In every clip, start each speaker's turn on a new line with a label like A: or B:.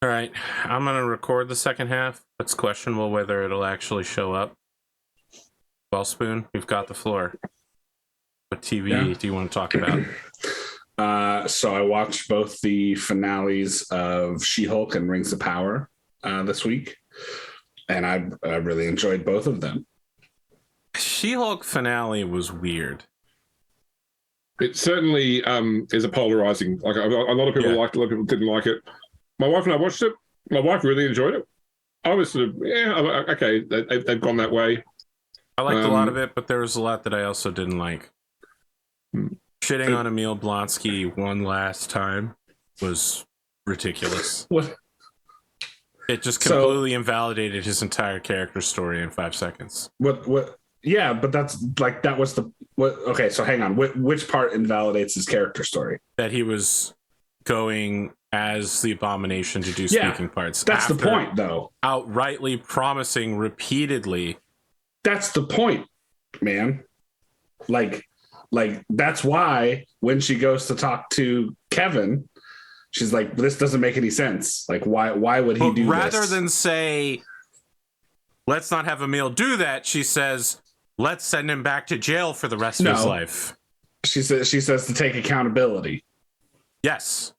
A: All right, I'm gonna record the second half. It's questionable whether it'll actually show up. Well, Spoon, we've got the floor. What TV do you want to talk about?
B: So I watched both the finales of She-Hulk and Rings of Power this week, and I really enjoyed both of them.
A: She-Hulk finale was weird.
C: It certainly is a polarizing. Like a lot of people liked it, a lot of people didn't like it. My wife and I watched it. My wife really enjoyed it. I was sort of, okay, they've gone that way.
A: I liked a lot of it, but there was a lot that I also didn't like. Shitting on Emil Blonsky one last time was ridiculous.
B: What?
A: It just completely invalidated his entire character story in 5 seconds.
B: What? Yeah, but that's like, that was the... What? Okay, so hang on. Which part invalidates his character story?
A: That he was going as the Abomination to do speaking parts.
B: That's the point, though.
A: Outrightly promising repeatedly.
B: That's the point, man. Like that's why when she goes to talk to Kevin, she's like, this doesn't make any sense. Like, why would he do this?
A: Rather than say, let's not have Emil do that, she says, let's send him back to jail for the rest of his life. She
B: says to take accountability.
A: Yes.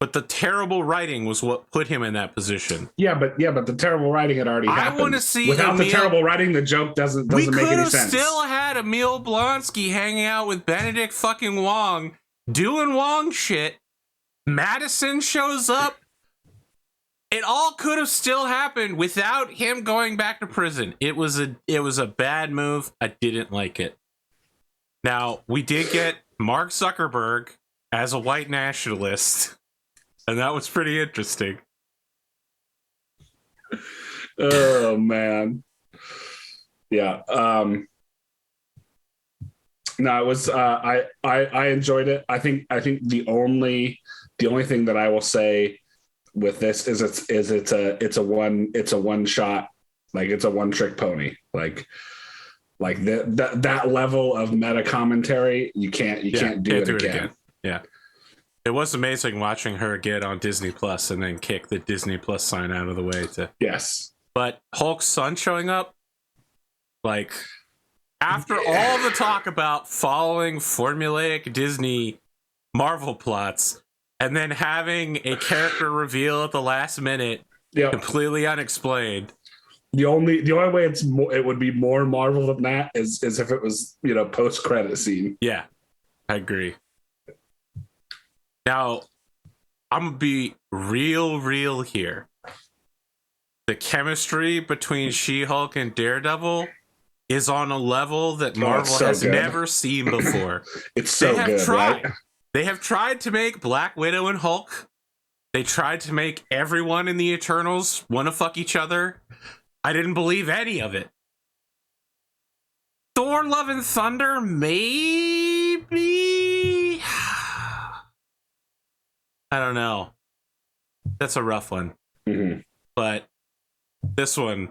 A: But the terrible writing was what put him in that position.
B: Yeah, but the terrible writing had already happened.
A: I want to see
B: without the terrible writing, the joke doesn't make any sense. We could have
A: still had Emil Blonsky hanging out with Benedict fucking Wong, doing Wong shit. Madison shows up. It all could have still happened without him going back to prison. It was a bad move. I didn't like it. Now, we did get Mark Zuckerberg as a white nationalist. And that was pretty interesting.
B: Oh man. Yeah. No, it was I enjoyed it. I think the only thing that I will say with this is it's a one shot, like it's a one trick pony. Like that level of meta commentary, you can't do it again.
A: Yeah. It was amazing watching her get on Disney Plus and then kick the Disney Plus sign out of the way to.
B: Yes.
A: But Hulk's son showing up, like, after all the talk about following formulaic Disney Marvel plots and then having a character reveal at the last minute, completely unexplained.
B: The only way it would be more Marvel than that is if it was, post credit scene.
A: Yeah, I agree. Now, I'm gonna be real here. The chemistry between She-Hulk and Daredevil is on a level that Marvel has never seen before.
B: It's so good, right?
A: They have tried to make Black Widow and Hulk. They tried to make everyone in the Eternals want to fuck each other. I didn't believe any of it. Thor, Love and Thunder, maybe? I don't know. That's a rough one.
B: Mm-hmm.
A: But this one,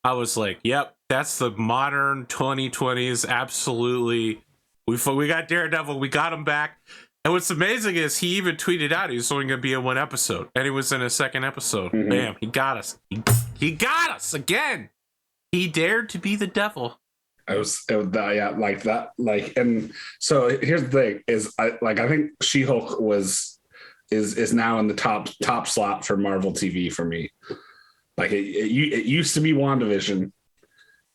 A: I was like, yep, that's the modern 2020s. Absolutely. We got Daredevil. We got him back. And what's amazing is he even tweeted out he was only going to be in one episode. And he was in a second episode. Mm-hmm. Bam, he got us. He got us again. He dared to be the devil.
B: Like that. And so here's the thing is I think She-Hulk is now in the top slot for Marvel TV for me. Like it used to be WandaVision,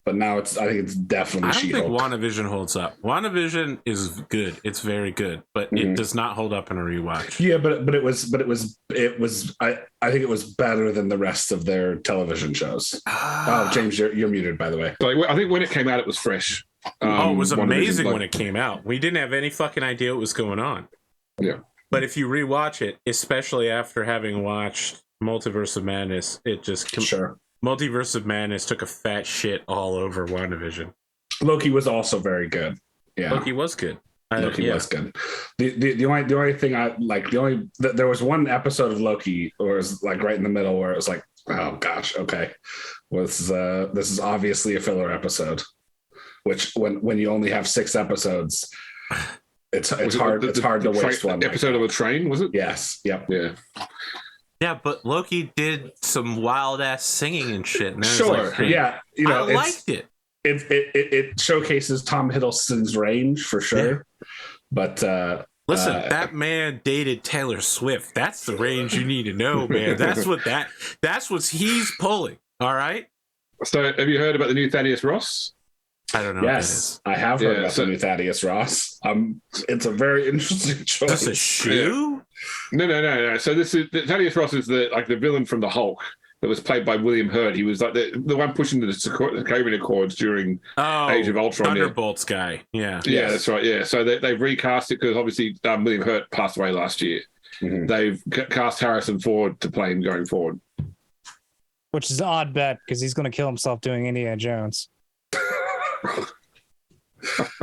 B: but now I think it's definitely She-Hulk.
A: I don't think WandaVision holds up. WandaVision is good. It's very good, but it does not hold up in a rewatch.
B: Yeah, but it was I think it was better than the rest of their television shows. Oh, James, you're muted, by the way.
C: I think when it came out, it was fresh.
A: It was amazing when it came out. We didn't have any fucking idea what was going on.
C: Yeah.
A: But if you rewatch it, especially after having watched Multiverse of Madness, it just... Multiverse of Madness took a fat shit all over WandaVision.
B: Loki was also very good. Yeah.
A: Loki was good.
B: Loki was good. The only thing I like, there was one episode of Loki where it was like right in the middle where it was like, oh gosh, okay. This is obviously a filler episode. Which when you only have 6 episodes... It's hard to waste one
C: episode of a train, was it?
B: Yes. Yep.
C: Yeah.
A: Yeah, but Loki did some wild ass singing and shit. And
B: Sure,
A: like,
B: yeah,
A: I liked it.
B: It showcases Tom Hiddleston's range for sure, but
A: listen, that man dated Taylor Swift. That's the range you need to know, man. That's what he's pulling. All right.
C: So, have you heard about the new Thaddeus Ross?
A: I don't know.
B: Yes, I have heard about the new Thaddeus Ross. It's a very interesting choice.
A: Just a shoe?
C: No. So Thaddeus Ross is the villain from the Hulk that was played by William Hurt. He was like the one pushing the Sokovia Accords during Age of Ultron.
A: Thunderbolts guy. Yeah.
C: Yeah, that's right. Yeah. So they've recast it because obviously William Hurt passed away last year. Mm-hmm. They've cast Harrison Ford to play him going forward.
D: Which is an odd bet because he's going to kill himself doing Indiana Jones.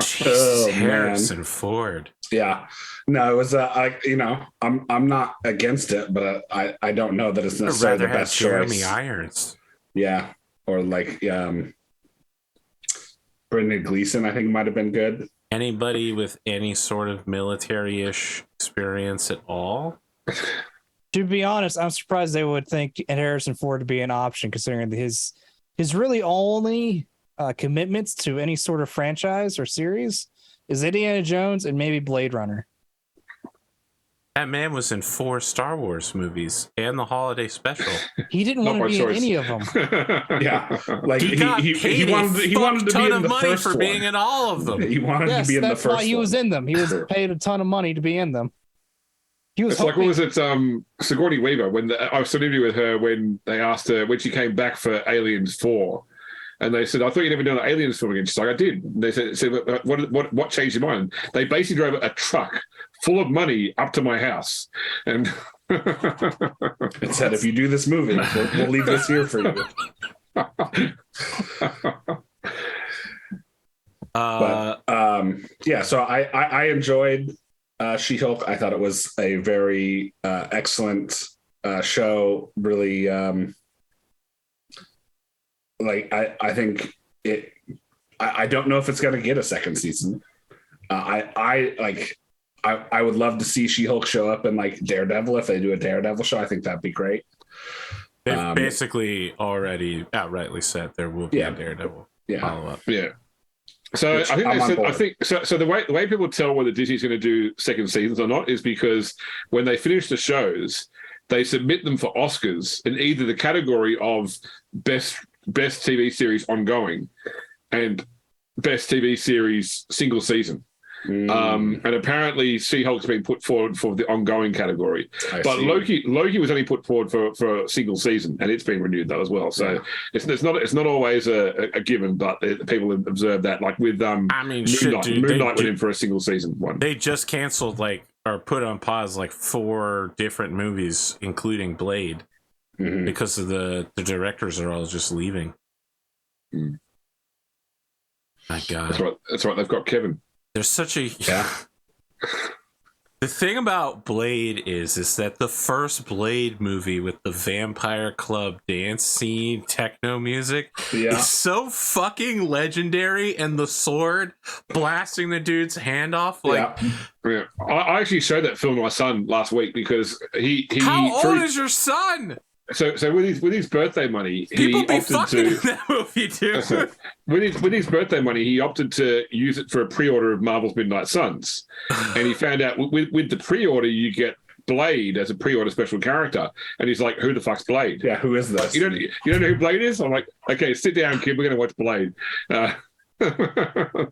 A: Jesus, Harrison Ford.
B: Yeah, no, it was I'm not against it, but I don't know that it's necessarily the best
A: Jeremy
B: choice.
A: Irons.
B: Yeah, or Brendan Gleeson, I think might have been good.
A: Anybody with any sort of military-ish experience at all?
D: To be honest, I'm surprised they would think Harrison Ford to be an option, considering his really only commitments to any sort of franchise or series is Indiana Jones and maybe Blade Runner.
A: That man was in 4 Star Wars movies and the holiday special.
D: He didn't want to be in any of them.
B: Yeah, like
A: he wanted to be in the money
B: first
A: for being in all of them.
B: He wanted to be in the first.
D: Why he was in them. He was paid a ton of money to be in them.
C: It's like, what was it? Sigourney Weaver. I was interviewing with her when they asked her when she came back for Aliens 4. And they said, I thought you'd never done an Aliens film again. She's like, I did. And they said what changed your mind? They basically drove a truck full of money up to my house. And
B: it said, if you do this movie, we'll leave this here for you. So I enjoyed She-Hulk. I thought it was a very excellent show. Really, I think it. I don't know if it's going to get a second season. I would love to see She-Hulk show up in like Daredevil if they do a Daredevil show. I think that'd be great.
A: They've basically already outrightly said there will be a Daredevil follow-up.
C: Yeah. So I think so. The way people tell whether Disney's going to do second seasons or not is because when they finish the shows, they submit them for Oscars in either the category of best TV series ongoing and best TV series single season. And apparently She-Hulk's been put forward for the ongoing category. But Loki was only put forward for a single season, and it's been renewed though as well. So it's not always a given, but people have observed that, like with Moon Knight went in for a single season one.
A: They just canceled or put on pause 4 different movies, including Blade, because of the directors are all just leaving. My God,
C: that's right. They've got Kevin.
A: There's such a The thing about Blade is that the first Blade movie with the Vampire Club dance scene, techno music, is so fucking legendary, and the sword blasting the dude's hand off. I
C: actually showed that film to my son last week because he
A: How old is your son?
C: So with his birthday money,
A: people
C: he
A: be
C: opted
A: fucking
C: to
A: in that movie too.
C: with his birthday money, he opted to use it for a pre-order of Marvel's Midnight Suns, and he found out with the pre-order you get Blade as a pre-order special character, and he's like, "Who the fuck's Blade?
B: Yeah, who is this?
C: You don't know who Blade is?" I'm like, "Okay, sit down, kid. We're going to watch Blade."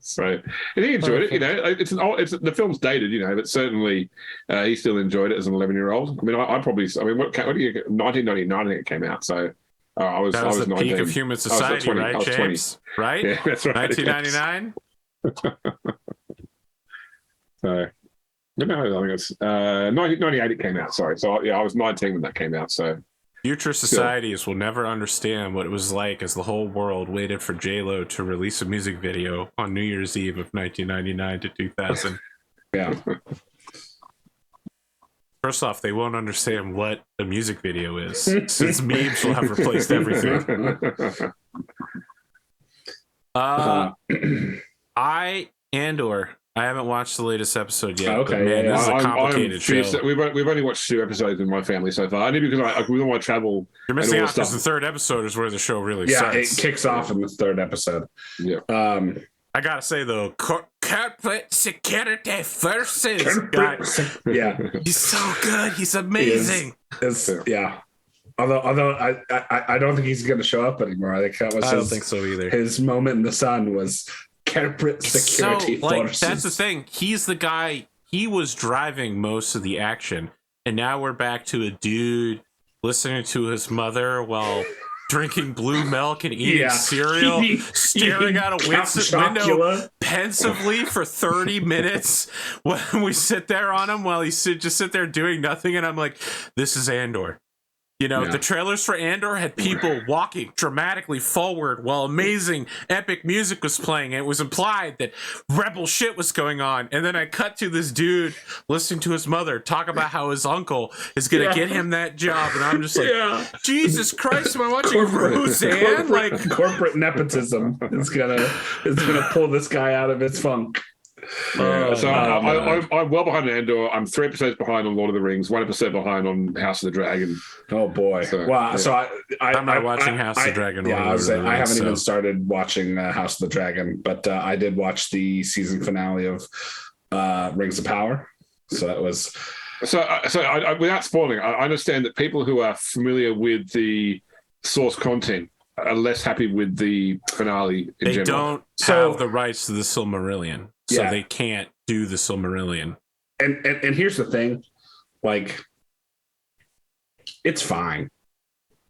C: So, and he enjoyed it. The film's dated, but certainly he still enjoyed it as an 11-year-old. I mean, what do you get? 1999, I think it came out. So I was
A: the
C: 19.
A: peak of human society,
C: 20,
A: right, James? 20. Right?
C: Yeah, that's right.
A: 1999.
C: So, I think it's 1998 it came out. Sorry, so I was 19 when that came out. So.
A: Future societies will never understand what it was like as the whole world waited for J-Lo to release a music video on New Year's Eve of 1999 to 2000.
B: Yeah.
A: First off, they won't understand what a music video is, since memes will have replaced everything. I I haven't watched the latest episode yet.
B: Okay,
A: but man,
B: yeah,
A: this is a
C: I'm
A: complicated
C: fierce.
A: show.
C: We've only watched 2 episodes in my family so far. Only because we don't want to travel.
A: You're missing
C: and all
A: out because the
C: stuff.
A: 3rd episode is where the show really
B: Yeah,
A: starts.
B: it kicks off in the 3rd episode.
C: Yeah.
A: I gotta say though, corporate security versus guy.
B: Yeah,
A: He's so good. He's amazing.
B: Yeah. Although I don't think he's going to show up anymore. I think that was
A: I don't think so either.
B: His moment in the sun was corporate security forces.
A: That's the thing. He's the guy. He was driving most of the action, and now we're back to a dude listening to his mother while drinking blue milk and eating cereal, staring out a window pensively for 30 minutes when we sit there on him while he's just sit there doing nothing. And I'm like, this is Andor. You know, the trailers for Andor had people walking dramatically forward while amazing epic music was playing. And it was implied that rebel shit was going on. And then I cut to this dude listening to his mother talk about how his uncle is going to get him that job. And I'm just like, Jesus Christ, am I watching Roseanne?
B: Corporate nepotism is gonna pull this guy out of his funk.
C: I'm well behind Andor. I'm 3 episodes behind on Lord of the Rings, 1 episode behind on House of the Dragon.
B: Oh boy! I'm
A: not watching House of the Dragon.
B: Yeah, I haven't even started watching House of the Dragon, but I did watch the season finale of Rings of Power. So that was
C: without spoiling, I understand that people who are familiar with the source content are less happy with the finale.
A: They don't have the rights to the Silmarillion. So they can't do the Silmarillion.
B: And here's the thing, like, it's fine.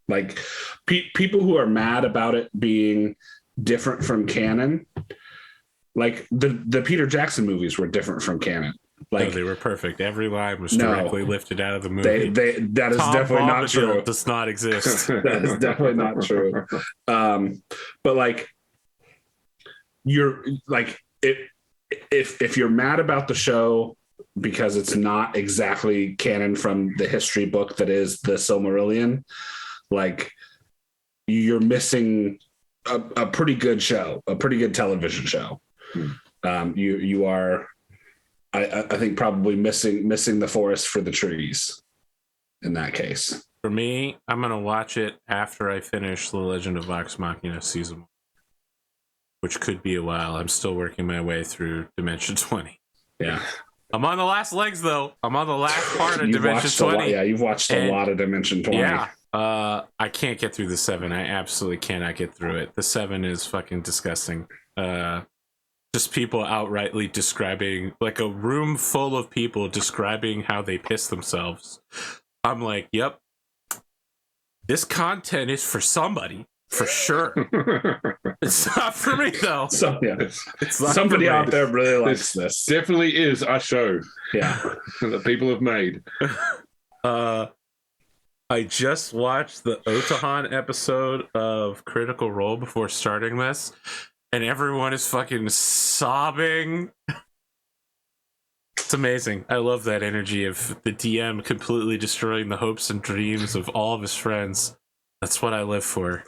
B: Like, people who are mad about it being different from canon, like the Peter Jackson movies were different from canon. Like,
A: they were perfect. Every line was directly lifted out of the movie.
B: That is
A: Tom
B: definitely not
A: Bombadil
B: true.
A: Does not exist.
B: That is definitely not true. But like, you're like it. If you're mad about the show because it's not exactly canon from the history book that is the Silmarillion, like, you're missing a pretty good show, a pretty good television show. You are, I think, probably missing the forest for the trees in that case.
A: For me, I'm gonna watch it after I finish The Legend of Vox Machina season 1. Which could be a while. I'm still working my way through Dimension 20.
B: Yeah.
A: I'm on the last legs, though. I'm on the last part of Dimension 20.
B: You've watched a lot of Dimension 20.
A: Yeah. I can't get through the 7. I absolutely cannot get through it. The 7 is fucking disgusting. Just people outrightly describing, like a room full of people describing how they piss themselves. I'm like, yep. This content is for somebody. For sure. It's not for me, though.
B: It's not somebody out there really likes this.
C: Definitely is a show.
B: Yeah.
C: That people have made.
A: I just watched the Otahan episode of Critical Role before starting this, and everyone is fucking sobbing. It's amazing. I love that energy of the DM completely destroying the hopes and dreams of all of his friends. That's what I live for.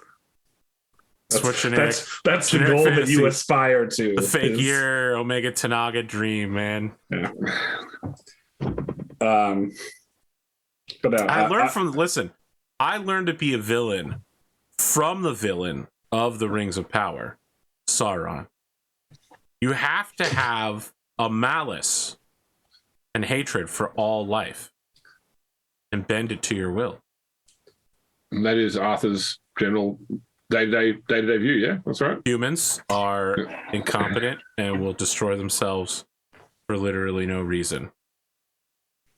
B: That's the goal that you aspire to.
A: The fake year Omega Tanaga dream, man.
B: Yeah. But
A: I learned to be a villain from the villain of the Rings of Power, Sauron. You have to have a malice and hatred for all life and bend it to your will.
C: And that is Arthur's general day-to-day view, yeah? That's right.
A: Humans are incompetent and will destroy themselves for literally no reason.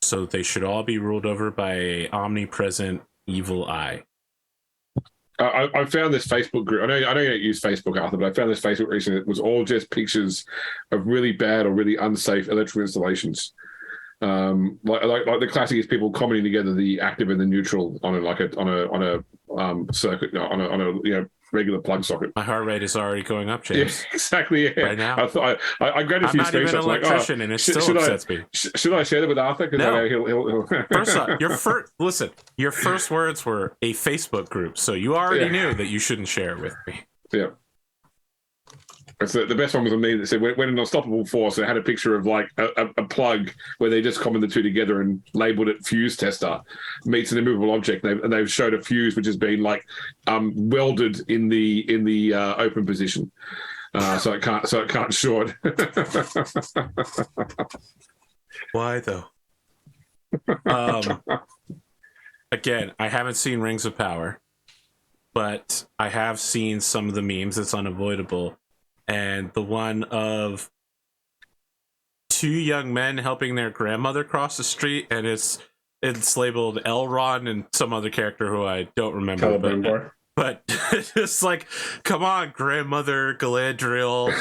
A: So they should all be ruled over by an omnipresent evil eye.
C: I found this Facebook group. I know you don't use Facebook, Arthur, but I found this Facebook recently that was all just pictures of really bad or really unsafe electrical installations. Like the classic is people commenting together the active and the neutral on a circuit, on a regular plug socket.
A: My heart rate is already going up, James.
C: Yeah, exactly. Yeah.
A: Right now,
C: I thought I grabbed a few screenshots.
A: I'm not even an electrician, and it still upsets me.
C: Should I share that with Arthur? Because
A: no.
C: I know he'll...
A: First off, your first words were a Facebook group, so you already knew that you shouldn't share it with me.
C: Yeah. The best one was a meme that said when an unstoppable force, it had a picture of like a plug where they just combined the two together and labeled it fuse tester meets an immovable object, and they've showed a fuse which has been like welded in the open position, so it can't short.
A: Why though? Again, I haven't seen Rings of Power, but I have seen some of the memes. It's unavoidable. And the one of two young men helping their grandmother cross the street, and it's labeled Elrond and some other character who I don't remember. But it's like, come on, grandmother Galadriel.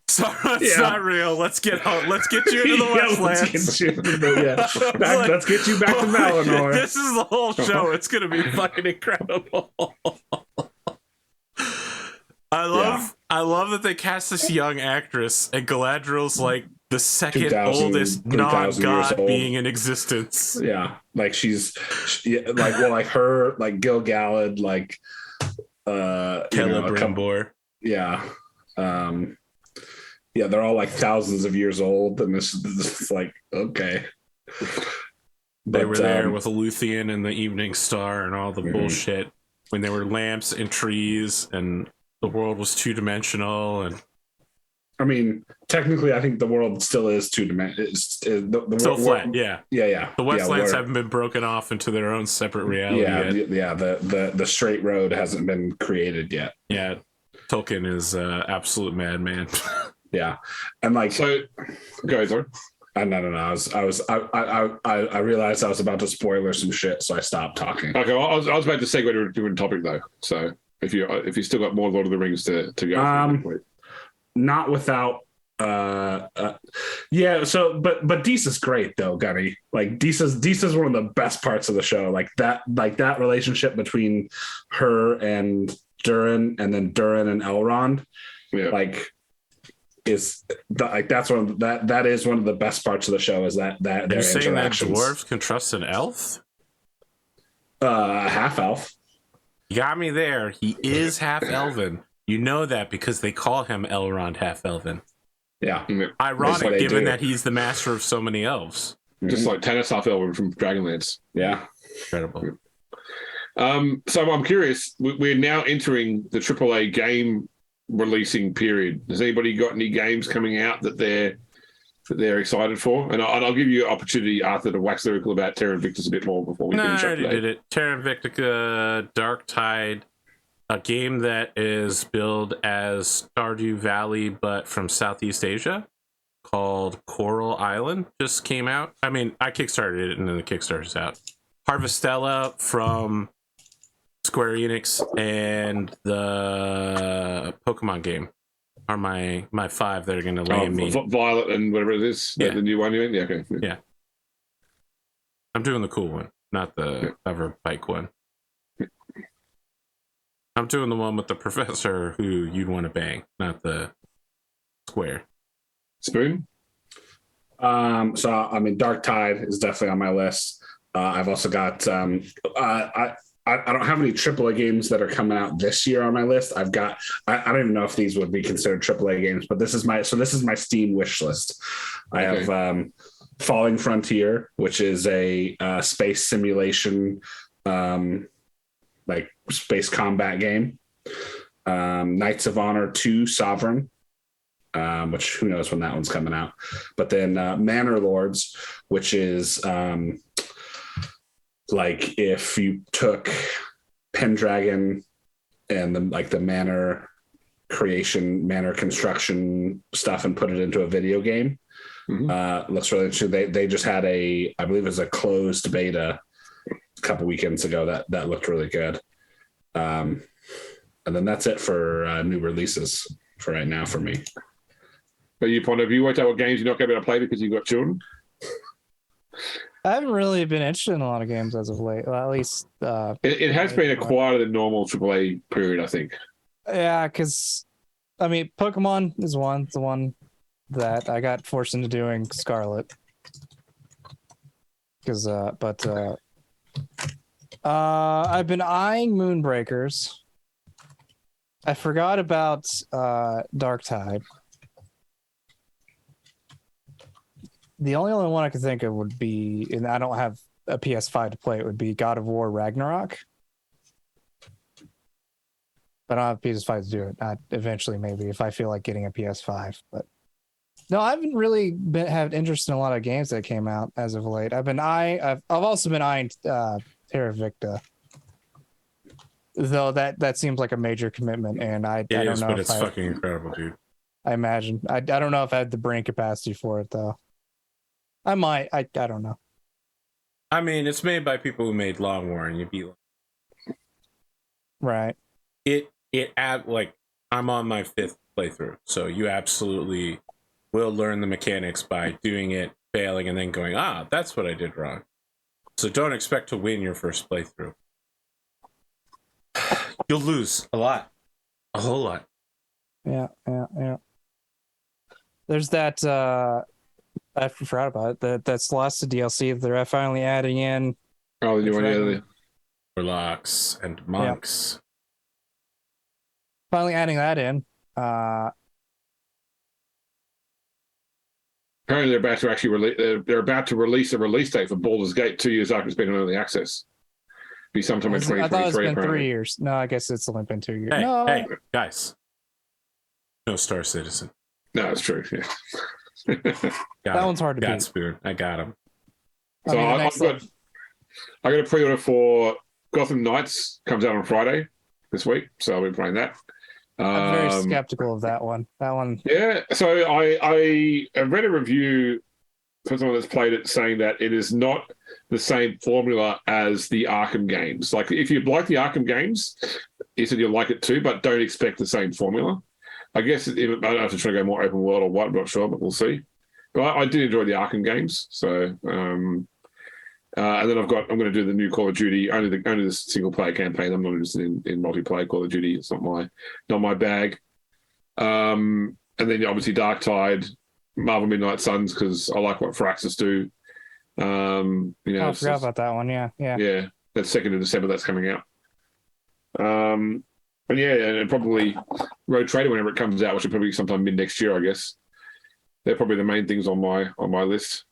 A: Sauron's not real. Let's get you into the Westlands.
B: Let's get you back to Valinor.
A: This is the whole show. It's gonna be fucking incredible. I love that they cast this young actress, and Galadriel's like the second oldest non-god being in existence.
B: Yeah, like she's Gil Galad, like
A: Celebrimbor.
B: Yeah. Yeah, they're all like thousands of years old, and this is like, okay.
A: They were there with Luthien and the Evening Star and all the bullshit when there were lamps and trees and the world was two-dimensional. And
B: I mean, technically, I think the world still is two-dimensional.
A: Still flat, yeah.
B: Yeah.
A: The Westlands haven't been broken off into their own separate reality yet.
B: The straight road hasn't been created yet.
A: Yeah, Tolkien is absolute madman.
B: Yeah, and like
C: so. Go ahead, sorry.
B: No. I realized I was about to spoiler some shit, so I stopped talking.
C: Okay, well, I was about to segue to a different topic though. So if you still got more Lord of the Rings to go,
B: not without. Yeah. So, but Disa's great though, Gunny. Like Disa's one of the best parts of the show. Like that relationship between her and Durin, and then Durin and Elrond. Yeah. That's one of that is one of the best parts of the show, is that their
A: You're saying that
B: interactions.
A: Dwarves can trust an elf?
B: Half elf.
A: You got me there. He is half elven. You know that because they call him Elrond half elven.
B: Yeah.
A: Ironic, given that he's the master of so many elves.
C: Just like Tanis half elven from Dragonlance.
B: Yeah.
A: Incredible.
C: So I'm curious. We're now entering the AAA game releasing period. Has anybody got any games coming out that they're excited for? And I'll give you an opportunity, Arthur, to wax lyrical about Terra Invictus a bit more before we finish up today.
A: I already did it. Terra Invicta, Dark Tide, a game that is billed as Stardew Valley, but from Southeast Asia, called Coral Island, just came out. I mean, I kickstarted it, and then the Kickstarter's out. Harvestella from Square Enix and the Pokemon game are my five that are going to land me.
C: Violet and whatever it is, the new one you mean? Yeah, okay.
A: Yeah. I'm doing the cool one, not the cover bike one. I'm doing the one with the professor who you'd want to bang, not the square.
C: Spoon?
B: So, I mean, Dark Tide is definitely on my list. I've also got I don't have any AAA games that are coming out this year on my list. I've got, I don't even know if these would be considered AAA games, but this is my Steam wish list. I have Falling Frontier, which is a space simulation, like space combat game. Knights of Honor 2 Sovereign, which who knows when that one's coming out. But then Manor Lords, which is like if you took Pendragon and the manor creation, manor construction stuff and put it into a video game. Looks really interesting. They just had I believe it was a closed beta a couple weekends ago that looked really good. And then that's it for new releases for right now for me.
C: But have you worked out what games you're not going to be able to play because you've got children?
D: I haven't really been interested in a lot of games as of late. Well, at least
C: it has been a quieter than normal AAA period, I think.
D: Yeah, because I mean, Pokemon is the one that I got forced into doing Scarlet. Because, I've been eyeing Moonbreakers. I forgot about Dark Tide. The only other one I could think of would be, and I don't have a PS5 to play it, would be God of War Ragnarok. But I don't have a PS5 to do it. Eventually, maybe, if I feel like getting a PS5. But no, I haven't really had interest in a lot of games that came out as of late. I've also been eyeing Terra Victa. Though that seems like a major commitment, and I don't know
A: but
D: if
A: it's fucking incredible, dude.
D: I imagine. I don't know if I have the brain capacity for it, though. I might. I don't know.
A: I mean, it's made by people who made Long War, and you'd be like,
D: Right.
A: Like, I'm on my 5th playthrough, so you absolutely will learn the mechanics by doing it, failing, and then going, that's what I did wrong. So don't expect to win your first playthrough. You'll lose a lot. A whole lot.
D: Yeah. There's that, I forgot about it, that's lost to DLC. They're finally adding in.
C: Oh, the new one, yeah.
A: Warlocks and monks.
D: Yep. Finally adding that in.
C: Apparently, they're about to actually release a release date for Baldur's Gate 2 years after it's been in early access. Be sometime in 2023.
D: I thought it's been
C: apparently.
D: 3 years. No, I guess it's only been 2 years.
A: Hey, guys. No Star Citizen.
C: No, it's true. Yeah.
D: That one's hard to beat.
A: Spoon. I got him.
C: So I got a pre-order for Gotham Knights. Comes out on Friday this week, so I'll be playing that.
D: I'm very skeptical of that one.
C: Yeah, so I read a review from someone that's played it saying that it is not the same formula as the Arkham games. Like, if you like the Arkham games, he said you'll like it too, but don't expect the same formula. I guess I don't know if it's trying to go more open world or what, I'm not sure, but we'll see. But I did enjoy the Arkham games, so and then I'm going to do the new Call of Duty, only the single player campaign. I'm not interested in multiplayer Call of Duty. It's not my bag. And then obviously Dark Tide, Marvel Midnight Suns, because I like what Firaxis do.
D: I forgot about that one. Yeah.
C: That's 2nd of December. That's coming out. And probably Road Trader whenever it comes out, which will probably be sometime mid next year, I guess. They're probably the main things on my list.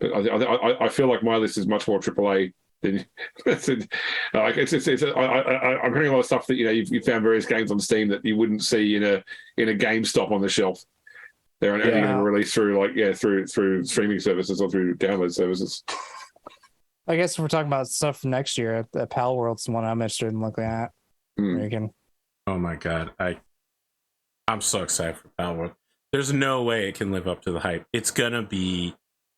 C: But I feel like my list is much more AAA than I'm hearing a lot of stuff that you found various games on Steam that you wouldn't see in a GameStop on the shelf. They're only going to release through streaming services or through download services.
D: I guess if we're talking about stuff next year, the Pal World's the one I'm interested in looking at.
A: Oh my god, I'm so excited for Pal World. There's no way it can live up to the hype. It's gonna be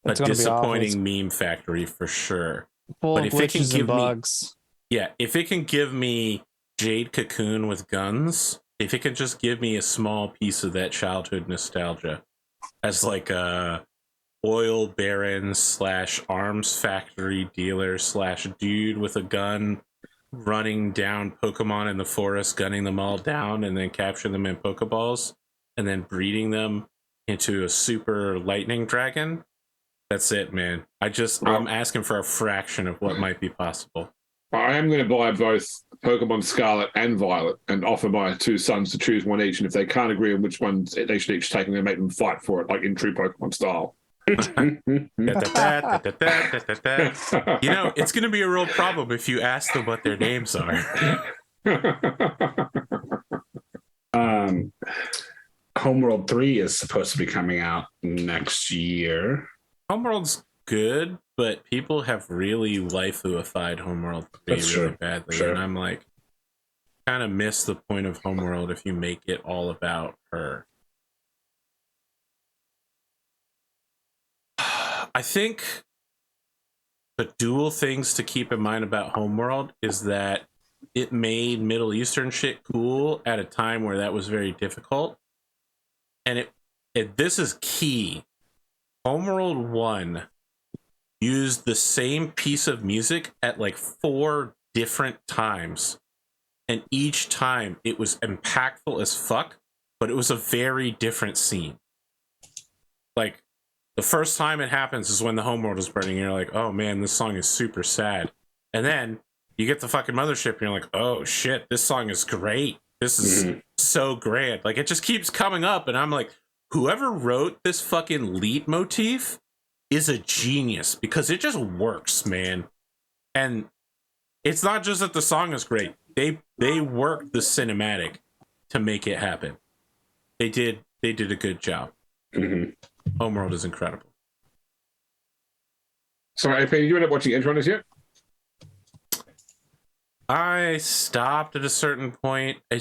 A: a disappointing meme factory for sure.
D: Full of glitches and bugs.
A: If it can give me Jade Cocoon with guns, if it can just give me a small piece of that childhood nostalgia as like a oil baron / arms factory dealer / dude with a gun running down Pokemon in the forest, gunning them all down and then capturing them in Pokeballs and then breeding them into a super lightning dragon. That's it, man. I'm asking for a fraction of what might be possible.
C: I am going to buy both Pokemon Scarlet and Violet and offer my 2 sons to choose one each. And if they can't agree on which one they should each take, I'm going to make them fight for it, like in true Pokemon style.
A: It's going to be a real problem if you ask them what their names are.
B: Homeworld 3 is supposed to be coming out next year.
A: Homeworld's good, but people have really waifu-ified Homeworld 3 really badly. Sure. And I'm like, kind of miss the point of Homeworld if you make it all about her. I think the dual things to keep in mind about Homeworld is that it made Middle Eastern shit cool at a time where that was very difficult. And this is key. Homeworld 1 used the same piece of music at like 4 different times. And each time it was impactful as fuck, but it was a very different scene. Like, the first time it happens is when the homeworld is burning, and you're like, oh man, this song is super sad. And then you get the fucking mothership, and you're like, oh shit, this song is great. This is so grand. Like, it just keeps coming up, and I'm like, whoever wrote this fucking leitmotif is a genius because it just works, man. And it's not just that the song is great. They worked the cinematic to make it happen. They did a good job. Homeworld is incredible.
C: So, AP, you end up watching Edge Runners yet?
A: I stopped at a certain point. I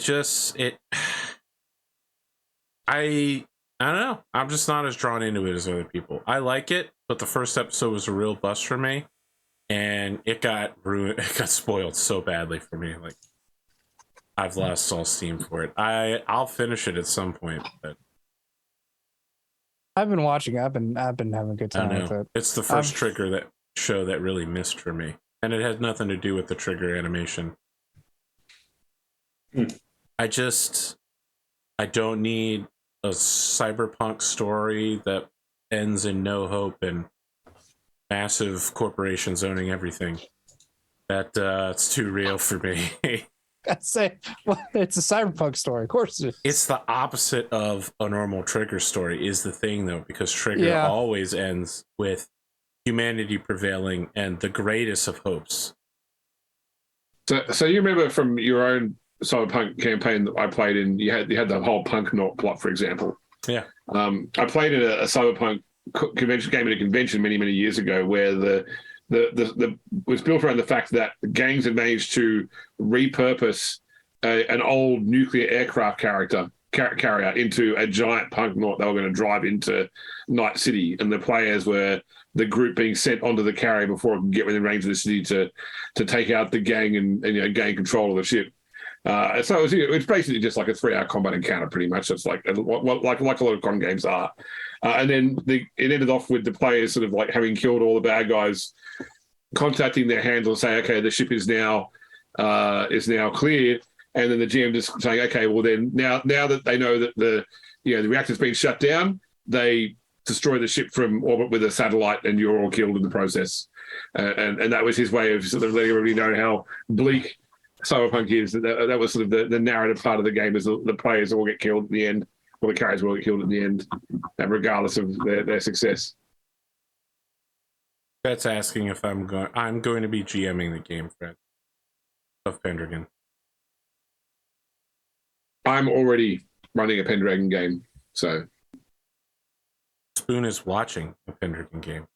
A: don't know. I'm just not as drawn into it as other people. I like it, but the first episode was a real bust for me, and it got ruined. It got spoiled so badly for me. Like, I've lost all steam for it. I'll finish it at some point, but
D: I've been watching. I've been having a good time with it.
A: It's the first Trigger show that really missed for me, and it had nothing to do with the Trigger animation. I don't need a cyberpunk story that ends in no hope and massive corporations owning everything. It's too real for me.
D: I'd say, well, it's a cyberpunk story. Of course it is.
A: It's the opposite of a normal Trigger story is the thing, though, because Trigger always ends with humanity prevailing and the greatest of hopes.
C: So you remember from your own cyberpunk campaign that I played in, you had the whole punk North plot, for example.
A: Yeah.
C: I played in a cyberpunk convention game at a convention many years ago where the was built around the fact that gangs had managed to repurpose an old nuclear aircraft carrier into a giant punk North they were going to drive into Night City, and the players were the group being sent onto the carrier before it could get within range of the city to take out the gang and gain control of the ship. So it's basically just like a 3-hour combat encounter, pretty much. It's like a lot of con games are. And then it ended off with the players sort of like having killed all the bad guys, contacting their handler and saying, okay, the ship is now cleared. And then the GM just saying, okay, well then now that they know that the reactor's been shut down, they destroy the ship from orbit with a satellite and you're all killed in the process. And that was his way of sort of letting everybody know how bleak cyberpunk is. That was sort of the narrative part of the game, is the players all get killed at the end, or the characters will get killed at the end, regardless of their success.
A: That's asking if I'm going to be GMing the game, Fred, of Pendragon.
C: I'm already running a Pendragon game, so
A: Spoon is watching a Pendragon game.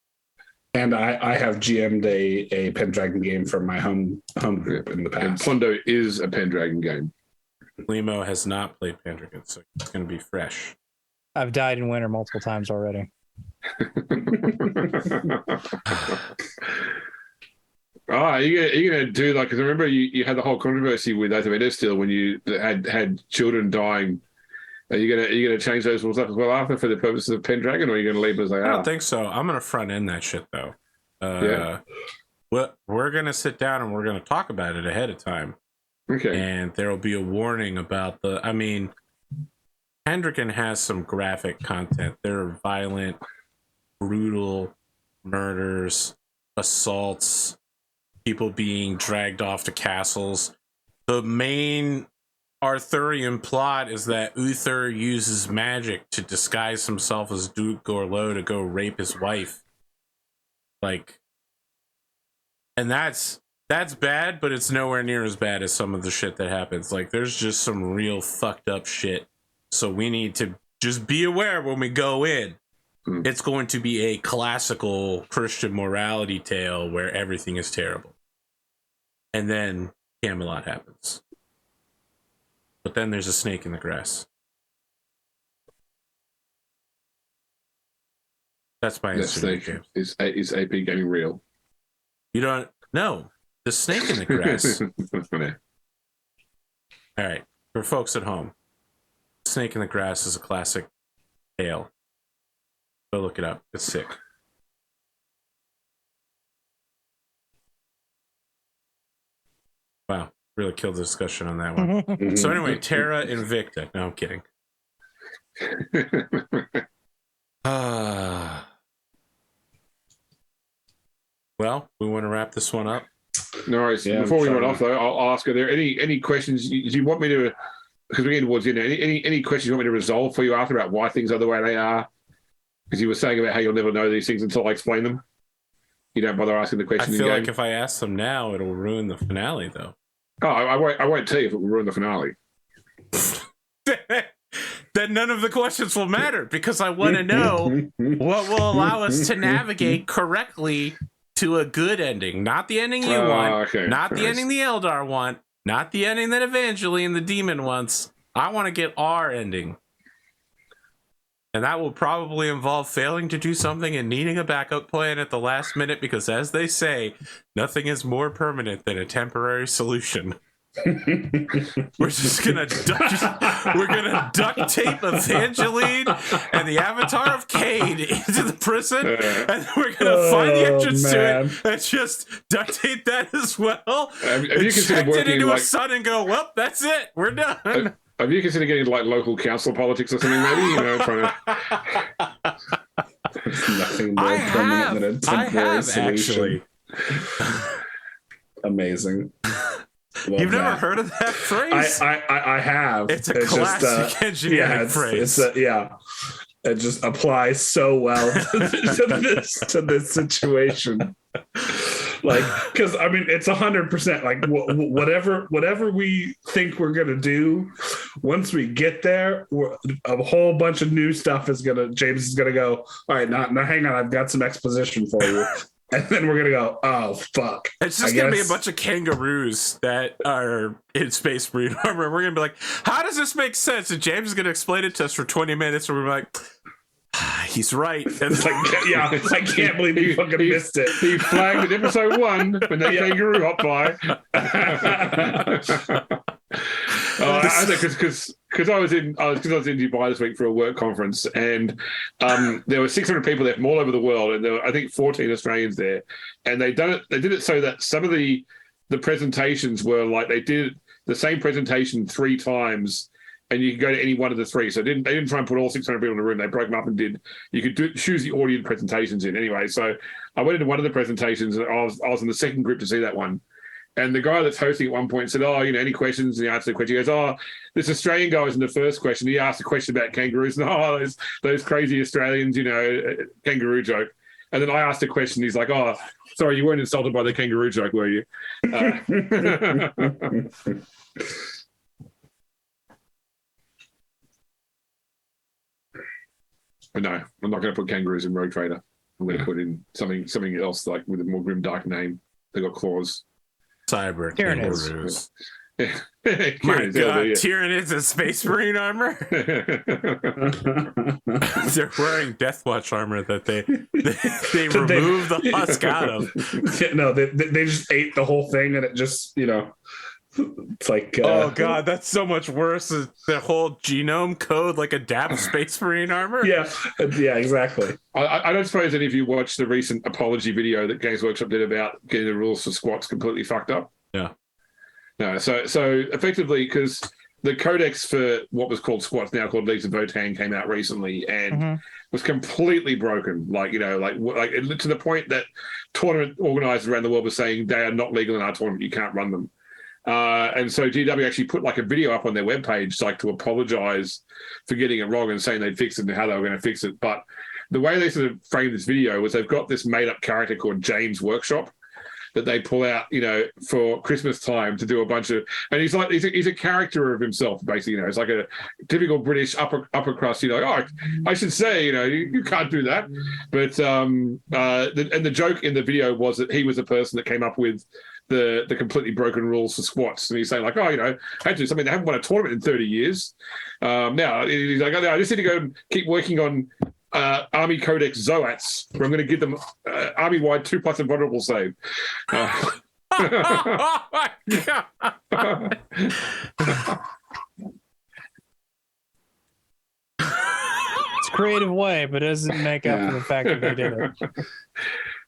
B: And I have GM'd a Pendragon game for my home group in the past.
C: And Pondo is a Pendragon game.
A: Limo has not played Pendragon, so it's going to be fresh.
D: I've died in winter multiple times already.
C: Are you gonna do like? Because I remember you had the whole controversy with Adrian still when you had children dying. Are you gonna change those rules up as well after for the purposes of Pendragon, or are you gonna leave it as they are?
A: I don't think so. I'm gonna front end that shit though. We're gonna sit down and we're gonna talk about it ahead of time.
C: Okay.
A: And there will be a warning about Pendragon has some graphic content. There are violent, brutal murders, assaults, people being dragged off to castles. The main Arthurian plot is that Uther uses magic to disguise himself as Duke Gorlo to go rape his wife. And that's bad, but it's nowhere near as bad as some of the shit that happens. Like, there's just some real fucked up shit. So we need to just be aware when we go in. It's going to be a classical Christian morality tale where everything is terrible. And then Camelot happens. But then there's a snake in the grass. That's my answer.
C: Snake is AP getting real?
A: You don't know. The snake in the grass. All right. For folks at home, Snake in the Grass is a classic tale. Go look it up. It's sick. Wow. Really killed the discussion on that one. So anyway, Terra Invicta. No, I'm kidding. Well, we want to wrap this one up.
C: No worries. Before we run off, though, I'll ask: are there any questions? Do you want me to because we're getting towards the end. Any questions you want me to resolve for you after about why things are the way they are? Because you were saying about how you'll never know these things until I explain them. You don't bother asking the question.
A: I feel like if I ask them now, it'll ruin the finale, though.
C: Oh, I won't tell you if it will ruin the finale.
A: Then none of the questions will matter because I want to know what will allow us to navigate correctly to a good ending. Not the ending you want, not the ending the Eldar want, not the ending that Evangeline the demon wants. I want to get our ending. And that will probably involve failing to do something and needing a backup plan at the last minute because, as they say, nothing is more permanent than a temporary solution. We're just gonna duct tape Evangeline and the avatar of Cade into the prison, and we're gonna find the entrance to it and just duct tape that as well.
C: Have you considered working
A: into a sun and go, well, that's it, we're done.
C: Have you considered getting like local council politics or something? Maybe trying to.
B: Nothing more permanent than a temporary solution.
A: Actually.
B: Amazing.
A: You've never heard of that phrase?
B: I have.
A: It's a classic engineering phrase.
B: It just applies so well to this situation. Like, because I mean, it's 100%. Like, whatever we think we're gonna do, once we get there, a whole bunch of new stuff James is gonna go. All right, now hang on, I've got some exposition for you. And then we're gonna go, oh fuck.
A: It's just gonna be a bunch of kangaroos that are in Space Marine armor. We're gonna be like, how does this make sense? And James is gonna explain it to us for 20 minutes, and we're like, he's right. And
B: it's like, yeah, I can't believe you fucking missed it.
C: He flagged in episode 1 when that kangaroo hopped by. Because I was in Dubai this week for a work conference, and there were 600 people there from all over the world, and there were, I think, 14 Australians there, and they did it so that some of the presentations were like they did the same presentation 3 times, and you could go to any one of the 3. So they didn't try and put all 600 people in a room. They broke them up and you could choose the audience presentations in anyway. So I went into one of the presentations, and I was in the second group to see that one. And the guy that's hosting at one point said, any questions? And he answered the question. He goes, this Australian guy was in the first question. He asked a question about kangaroos. And, those crazy Australians, kangaroo joke. And then I asked a question. He's like, sorry, you weren't insulted by the kangaroo joke, were you? But no, I'm not going to put kangaroos in Rogue Trader. I'm going to put in something else, like with a more grim, dark name. They got claws.
A: Cyber
D: Tyranids.
A: My God, Tyranids in Space Marine armor. They're wearing Death Watch armor that they removed the husk out of.
B: No, they just ate the whole thing, and it just it's like
A: oh God, that's so much worse. The whole genome code like adapt Space Marine armor.
B: Yeah, exactly.
C: I don't suppose any of you watched the recent apology video that Games Workshop did about getting the rules for squats completely fucked up.
A: Yeah.
C: No, so effectively, because the codex for what was called squats, now called Leagues of Votann, came out recently and was completely broken. Like to the point that tournament organizers around the world were saying they are not legal in our tournament. You can't run them. And so GW actually put like a video up on their webpage, like to apologize for getting it wrong and saying they'd fix it and how they were going to fix it. But the way they sort of framed this video was they've got this made up character called James Workshop that they pull out, for Christmas time to do a bunch of, and he's a character of himself, basically. It's like a typical British upper crust. I should say, you can't do that. But the joke in the video was that he was the person that came up with the completely broken rules for squats, and he's saying like, I had to do something. They haven't won a tournament in 30 years. Now he's like, I just need to go and keep working on Army Codex Zoats, where I'm going to give them army-wide 2+ invulnerable save.
A: Oh my God.
D: It's a creative way, but it doesn't make up for the fact that they did it.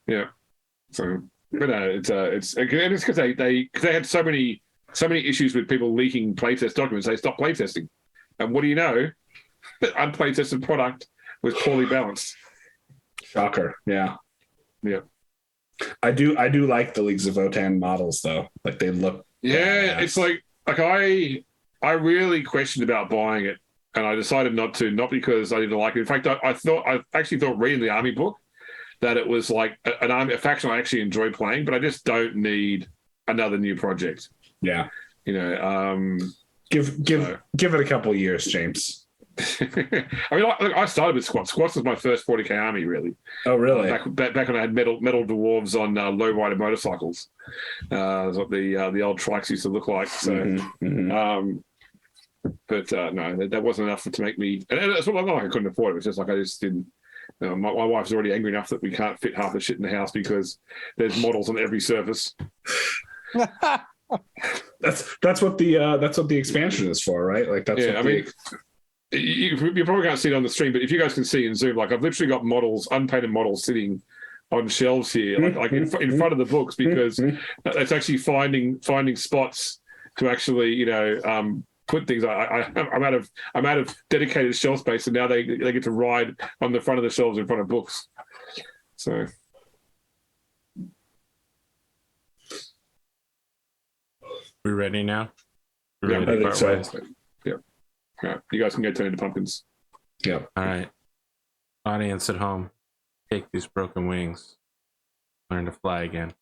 C: Yeah. So, but it's because they had so many issues with people leaking playtest documents. They stopped playtesting, and what do you know? The unplaytested product was poorly balanced.
B: Shocker. Yeah. I do like the Leagues of Votann models though. Like they look.
C: Yeah, it's like I I really questioned about buying it, and I decided not to. Not because I didn't like it. In fact, I actually thought reading the army book that it was like a faction I actually enjoy playing, but I just don't need another new project.
B: Yeah,
C: give
B: it a couple of years, James.
C: I mean, I started with Squats. Squats was my first 40k army, really.
B: Oh, really?
C: Back when I had metal dwarves on low-rider motorcycles. That's what the old trikes used to look like. So, but no, that wasn't enough to make me. And it's not like I couldn't afford it. It's just like I just didn't. My wife's already angry enough that we can't fit half the shit in the house because there's models on every surface.
B: That's what the expansion is for, right? Like that's.
C: Yeah, I mean. You probably can't see it on the stream, but if you guys can see in Zoom, like I've literally got models, unpainted models, sitting on shelves here, like in front of the books, because it's actually finding spots to actually, put things. I'm out of dedicated shelf space, and now they get to ride on the front of the shelves in front of books. So.
A: We ready now?
B: Yeah, I think so.
C: Yeah. Yeah, you guys can go turn into pumpkins.
B: Yeah.
A: All right. Audience at home, take these broken wings. Learn to fly again.